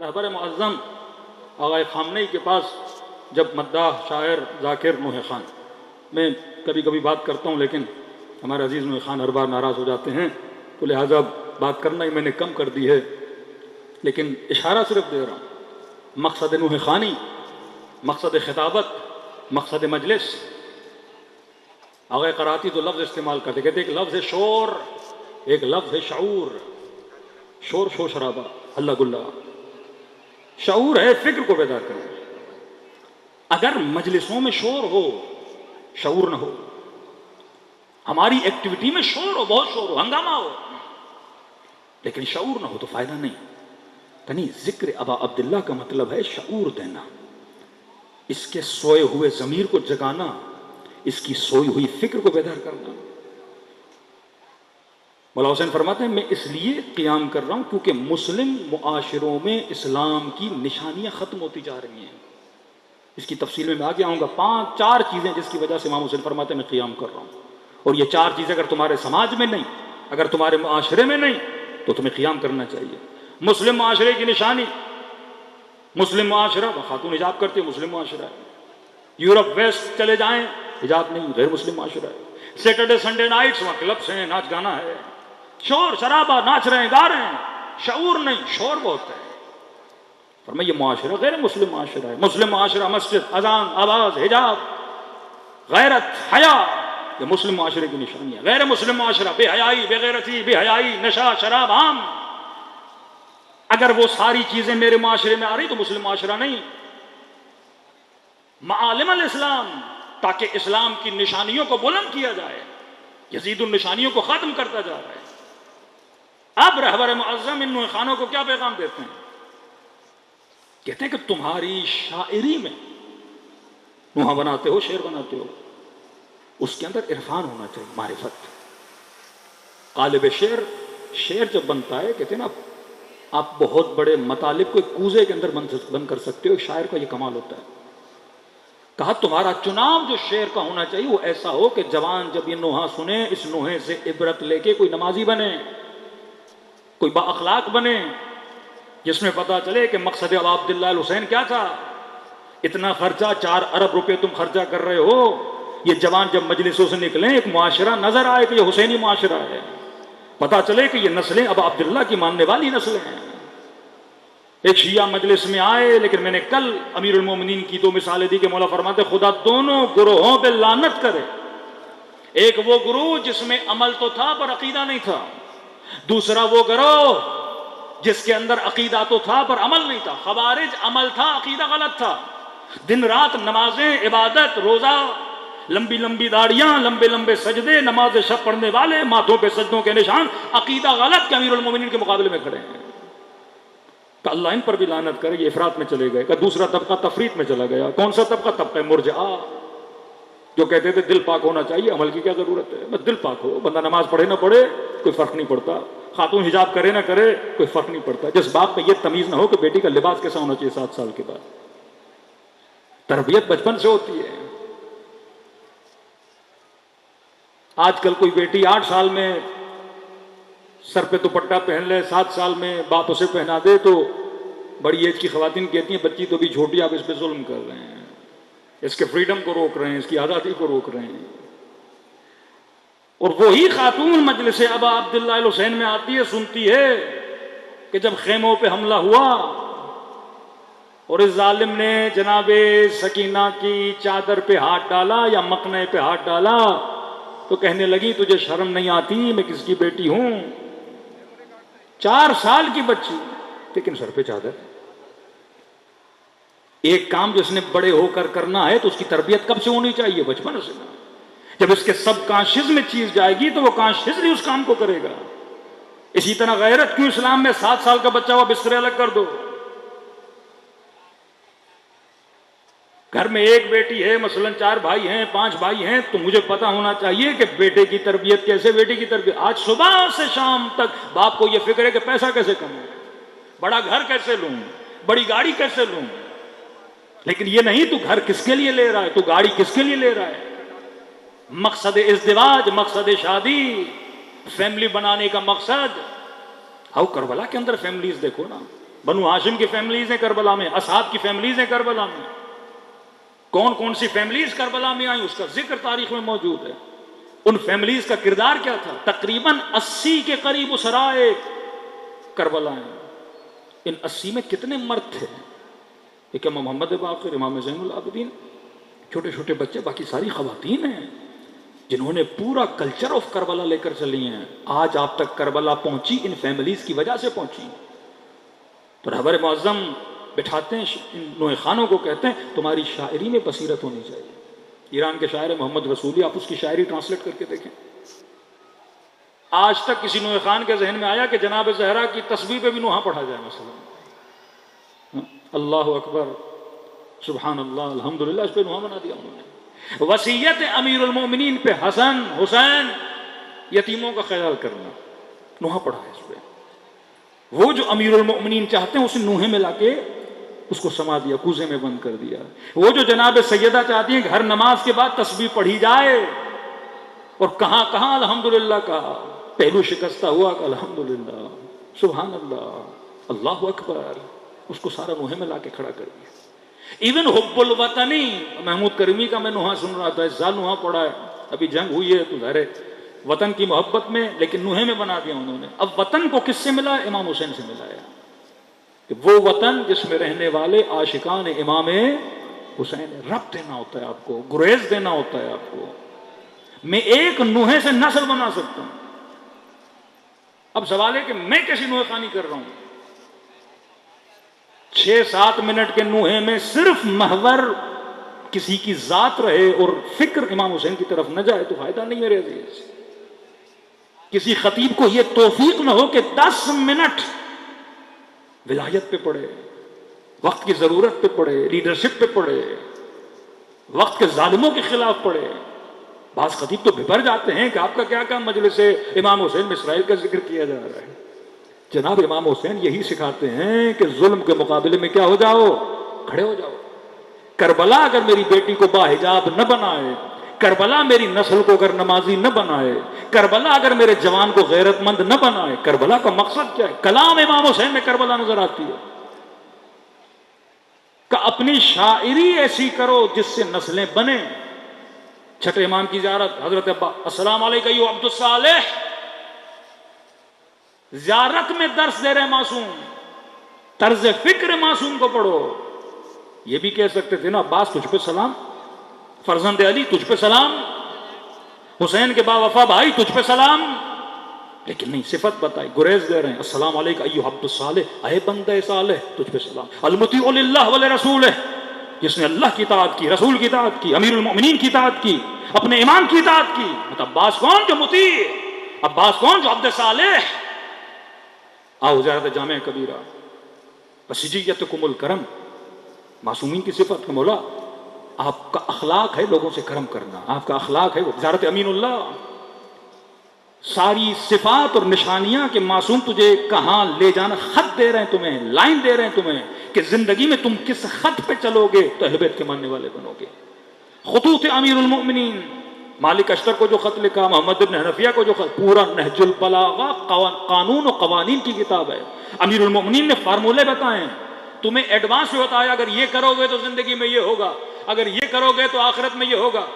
رہبر معظم آغا خامنئی کے پاس جب مداح شاعر ذاکر نوح خان، میں کبھی کبھی بات کرتا ہوں لیکن ہمارے عزیز نوح خان ہر بار ناراض ہو جاتے ہیں، تو لہٰذا بات کرنا ہی میں نے کم کر دی ہے، لیکن اشارہ صرف دے رہا ہوں۔ مقصد نوح خانی، مقصد خطابت، مقصد مجلس، آغا قراتی تو لفظ استعمال کرتے، کہتے ایک لفظ ہے شور، ایک لفظ ہے شعور۔ شور شور شرابہ اللہ گلہ، شعور ہے فکر کو بیدار کرنا۔ اگر مجلسوں میں شور ہو، شعور نہ ہو، ہماری ایکٹیویٹی میں شور ہو، بہت شور ہو، ہنگامہ ہو، لیکن شعور نہ ہو تو فائدہ نہیں۔ یعنی ذکر ابا عبداللہ کا مطلب ہے شعور دینا، اس کے سوئے ہوئے ضمیر کو جگانا، اس کی سوئی ہوئی فکر کو بیدار کرنا۔ مولا حسین فرماتے ہیں میں اس لیے قیام کر رہا ہوں کیونکہ مسلم معاشروں میں اسلام کی نشانیاں ختم ہوتی جا رہی ہیں۔ اس کی تفصیل میں آگے آؤں گا۔ چار چیزیں جس کی وجہ سے امام حسین فرماتے ہیں میں قیام کر رہا ہوں، اور یہ چار چیزیں اگر تمہارے سماج میں نہیں، اگر تمہارے معاشرے میں نہیں، تو تمہیں قیام کرنا چاہیے۔ مسلم معاشرے کی نشانی، مسلم معاشرہ خاتون حجاب کرتی ہے، مسلم معاشرہ ہے۔ یورپ ویسٹ چلے جائیں، حجاب نہیں، غیر مسلم معاشرہ ہے۔ سیٹرڈے سنڈے نائٹس وہاں کلبس ہیں، ناچ گانا ہے، شور شرابہ، ناچ رہے ہیں، گا رہے ہیں، شعور نہیں، شور بہت ہے۔ فرمایا یہ معاشرہ غیر مسلم معاشرہ ہے۔ مسلم معاشرہ مسجد، اذان، آواز، حجاب، غیرت، حیا، یہ مسلم معاشرے کی نشانی ہے۔ غیر مسلم معاشرہ بے حیائی، بے غیرتی، بے حیائی، نشہ، شراب عام۔ اگر وہ ساری چیزیں میرے معاشرے میں آ رہی تو مسلم معاشرہ نہیں۔ معالم الاسلام، تاکہ اسلام کی نشانیوں کو بلند کیا جائے، یزید النشانیوں کو ختم کرتا جا رہا ہے۔ اب رہبر معظم ان نوح خانوں کو کیا پیغام دیتے ہیں؟ کہتے ہیں کہ تمہاری شاعری میں نوحہ بناتے ہو، شعر بناتے ہو، اس کے اندر عرفان ہونا چاہیے، معرفت۔ قالب شعر جب بنتا ہے، کہتے ہیں نا آپ بہت بڑے مطالب کو ایک کوزے کے اندر بند کر سکتے ہو، ایک شاعر کا یہ کمال ہوتا ہے۔ کہا تمہارا چناؤ جو شعر کا ہونا چاہیے وہ ایسا ہو کہ جوان جب یہ نوحہ سنے، اس نوحے سے عبرت لے کے کوئی نمازی بنے، کوئی با اخلاق بنے، جس میں پتا چلے کہ مقصد ابا عبداللہ الحسین کیا تھا۔ اتنا خرچہ، 4 ارب روپے تم خرچہ کر رہے ہو، یہ جوان جب مجلسوں سے نکلیں ایک معاشرہ نظر آئے کہ یہ حسینی معاشرہ ہے، پتا چلے کہ یہ نسلیں ابا عبداللہ کی ماننے والی نسلیں ہیں۔ ایک شیعہ مجلس میں آئے، لیکن میں نے کل امیر المومنین کی 2 مثالیں دی کہ مولا فرماتے خدا دونوں گروہوں پہ لعنت کرے۔ ایک وہ گروہ جس میں عمل تو تھا پر عقیدہ نہیں تھا، دوسرا وہ گروہ جس کے اندر عقیدہ تو تھا پر عمل نہیں تھا۔ خوارج عمل تھا، عقیدہ غلط تھا، دن رات نمازیں، عبادت، روزہ، لمبی لمبی داڑیاں، لمبے لمبے سجدے، نماز شب پڑھنے والے، ماتھوں پہ سجدوں کے نشان، عقیدہ غلط کے امیر المومنین کے مقابلے میں کھڑے ہیں۔ کہ اللہ ان پر بھی لعنت کرے، یہ افراط میں چلے گئے۔ کہ دوسرا طبقہ تفریط میں چلا گیا۔ کون سا طبقہ؟ طبقہ مرجعہ، جو کہتے تھے دل پاک ہونا چاہیے، عمل کی کیا ضرورت ہے، بس دل پاک ہو، بندہ نماز پڑھے نہ پڑھے کوئی فرق نہیں پڑتا، خاتون حجاب کرے نہ کرے کوئی فرق نہیں پڑتا، جس باپ پہ یہ تمیز نہ ہو کہ بیٹی کا لباس کیسا ہونا چاہیے 7 سال کے بعد۔ تربیت بچپن سے ہوتی ہے۔ آج کل کوئی بیٹی 8 سال میں سر پہ دوپٹہ پہن لے، 7 سال میں باپ اسے پہنا دے تو بڑی ایج کی خواتین کہتی ہیں بچی تو بھی چھوٹی، آپ اس پہ ظلم کر رہے ہیں، اس کے فریڈم کو روک رہے ہیں، اس کی آزادی کو روک رہے ہیں۔ اور وہی خاتون مجلس ابا عبداللہ الحسین میں آتی ہے، سنتی ہے کہ جب خیموں پہ حملہ ہوا اور اس ظالم نے جناب سکینہ کی چادر پہ ہاتھ ڈالا یا مقنعے پہ ہاتھ ڈالا تو کہنے لگی تجھے شرم نہیں آتی، میں کس کی بیٹی ہوں؟ 4 سال کی بچی، لیکن سر پہ چادر۔ ایک کام جو اس نے بڑے ہو کر کرنا ہے تو اس کی تربیت کب سے ہونی چاہیے؟ بچپن سے۔ جب اس کے سب کانشیس میں چیز جائے گی تو وہ کانشیسلی اس کام کو کرے گا۔ اسی طرح غیرت کیوں اسلام میں 7 سال کا بچہ ہوا بستر الگ کر دو؟ گھر میں ایک بیٹی ہے، مثلا 4 بھائی ہیں، 5 بھائی ہیں، تو مجھے پتا ہونا چاہیے کہ بیٹے کی تربیت کیسے، بیٹی کی تربیت۔ آج صبح سے شام تک باپ کو یہ فکر ہے کہ پیسہ کیسے کماؤں، بڑا گھر کیسے لوں، بڑی گاڑی کیسے لوں، لیکن یہ نہیں تو گھر کس کے لیے لے رہا ہے، تو گاڑی کس کے لیے لے رہا ہے۔ مقصد ازدواج، مقصد شادی، فیملی بنانے کا مقصد۔ کربلا کے اندر فیملیز دیکھو نا، بنو ہاشم کی فیملیز ہیں کربلا میں، اسحاب کی فیملیز ہیں کربلا میں، کون کون سی فیملیز کربلا میں آئیں اس کا ذکر تاریخ میں موجود ہے. ان فیملیز کا کردار کیا تھا؟ تقریباً 80 کے قریب اسرائے کربلا ہیں. ان 80 میں کتنے مرد تھے؟ ایک امام محمد باقر، امام زین العابدین، چھوٹے چھوٹے بچے، باقی ساری خواتین ہیں جنہوں نے پورا کلچر آف کربلا لے کر چلی ہیں. آج آپ تک کربلا پہنچی ان فیملیز کی وجہ سے پہنچی. تو رہبر معظم بٹھاتے ہیں ان نوح خانوں کو، کہتے ہیں تمہاری شاعری میں بصیرت ہونی چاہیے. ایران کے شاعر محمد رسولی، آپ اس کی شاعری ٹرانسلیٹ کر کے دیکھیں. آج تک کسی نوح خان کے ذہن میں آیا کہ جناب زہرا کی تسبیح پہ بھی نوحہ پڑھا جائے مثلا؟ اللہ اکبر، سبحان اللہ، الحمدللہ، اس پہ نوحہ بنا دیا انہوں نے. وصیت امیر المومنین پہ حسن حسین، یتیموں کا خیال کرنا، نوحہ پڑھا ہے اس پہ. وہ جو امیر المؤمنین چاہتے ہیں اسے نوحے میں لا کے اس کو سما دیا، کوزے میں بند کر دیا. وہ جو جناب سیدہ چاہتی ہیں کہ ہر نماز کے بعد تسبیح پڑھی جائے، اور کہاں کہاں الحمدللہ کہا، پہلو شکستہ ہوا کہ الحمدللہ، سبحان اللہ، اللہ اکبر، اس کو سارا نوحے میں لا کے کھڑا کر دیا. ایون حب الوطنی، محمود کریمی کا میں نوحہ سن رہا تھا، اس سال نوحہ پڑھا ہے، ابھی جنگ ہوئی ہے تو ظاہر ہے وطن کی محبت میں، لیکن نوحے میں بنا دیا انہوں نے. اب وطن کو کس سے ملا؟ امام حسین سے ملا ہے. کہ وہ وطن جس میں رہنے والے عاشقان امام حسین. رب دینا ہوتا ہے آپ کو، گریز دینا ہوتا ہے آپ کو. میں ایک نوحے سے نسل بنا سکتا ہوں. اب سوال ہے کہ میں کیسی نوحہ خوانی کر رہا ہوں؟ 6-7 منٹ کے نوحے میں صرف محور کسی کی ذات رہے اور فکر امام حسین کی طرف نہ جائے تو فائدہ نہیں میرے عزیز. کسی خطیب کو یہ توفیق نہ ہو کہ 10 منٹ ولایت پہ پڑے، وقت کی ضرورت پہ پڑے، لیڈرشپ پہ پڑے، وقت کے ظالموں کے خلاف پڑے. بعض خطیب تو بھر جاتے ہیں کہ آپ کا کیا کام مجلس سے امام حسین میں اسرائیل کا ذکر کیا جا رہا ہے. جناب امام حسین یہی سکھاتے ہیں کہ ظلم کے مقابلے میں کیا ہو جاؤ؟ کھڑے ہو جاؤ. کربلا اگر میری بیٹی کو باحجاب نہ بنائے، کربلا میری نسل کو اگر نمازی نہ بنائے، کربلا اگر میرے جوان کو غیرت مند نہ بنائے، کربلا کا مقصد کیا ہے؟ کلام امام حسین میں کربلا نظر آتی ہے کہ اپنی شاعری ایسی کرو جس سے نسلیں بنیں. چھٹے امام کی زیارت، حضرت ابا السلام علیکم ایو عبد الصالح، زیارت میں درس دے رہے معصوم، طرز فکر معصوم کو پڑھو. یہ بھی کہہ سکتے تھے نا عباس تجھ پہ سلام، فرزند علی تجھ پہ سلام، حسین کے با وفا بھائی تجھ پہ سلام، لیکن نہیں، صفت بتائی، گریز دے رہے ہیں. السلام علیکم ایھا عبد الصالح، اے بندہ صالح، تجھ پہ سلام. المطیع للہ ولرسولہ، جس نے اللہ کی اطاعت کی، رسول کی اطاعت کی، امیر المؤمنین کی اطاعت کی، اپنے امام کی اطاعت کی. عباس کون جو مطیع، عباس کون جو عبد صالح. آؤ زیارت جامع کبیرہ. بسجیتکم الکرم، معصومین کی صفت ہے. مولا آپ کا اخلاق ہے لوگوں سے کرم کرنا، آپ کا اخلاق ہے زیارت امین اللہ. ساری صفات اور نشانیاں کہ معصوم تجھے کہاں لے جانا، خط دے رہے ہیں تمہیں، لائن دے رہے ہیں تمہیں کہ زندگی میں تم کس خط پہ چلو گے تو اہل بیت کے ماننے والے بنو گے. خطوط امیر المؤمنین، مالک اشتر کو جو خط لکھا، محمد ابن حنفیہ کو جو خط، پورا نہج البلاغہ قانون و قوانین کی کتاب ہے. امیر المؤمنین نے فارمولے بتائے، تمہیں ایڈوانس میں بتایا اگر یہ کرو گے تو زندگی میں یہ ہوگا، اگر یہ کرو گے تو آخرت میں یہ ہوگا.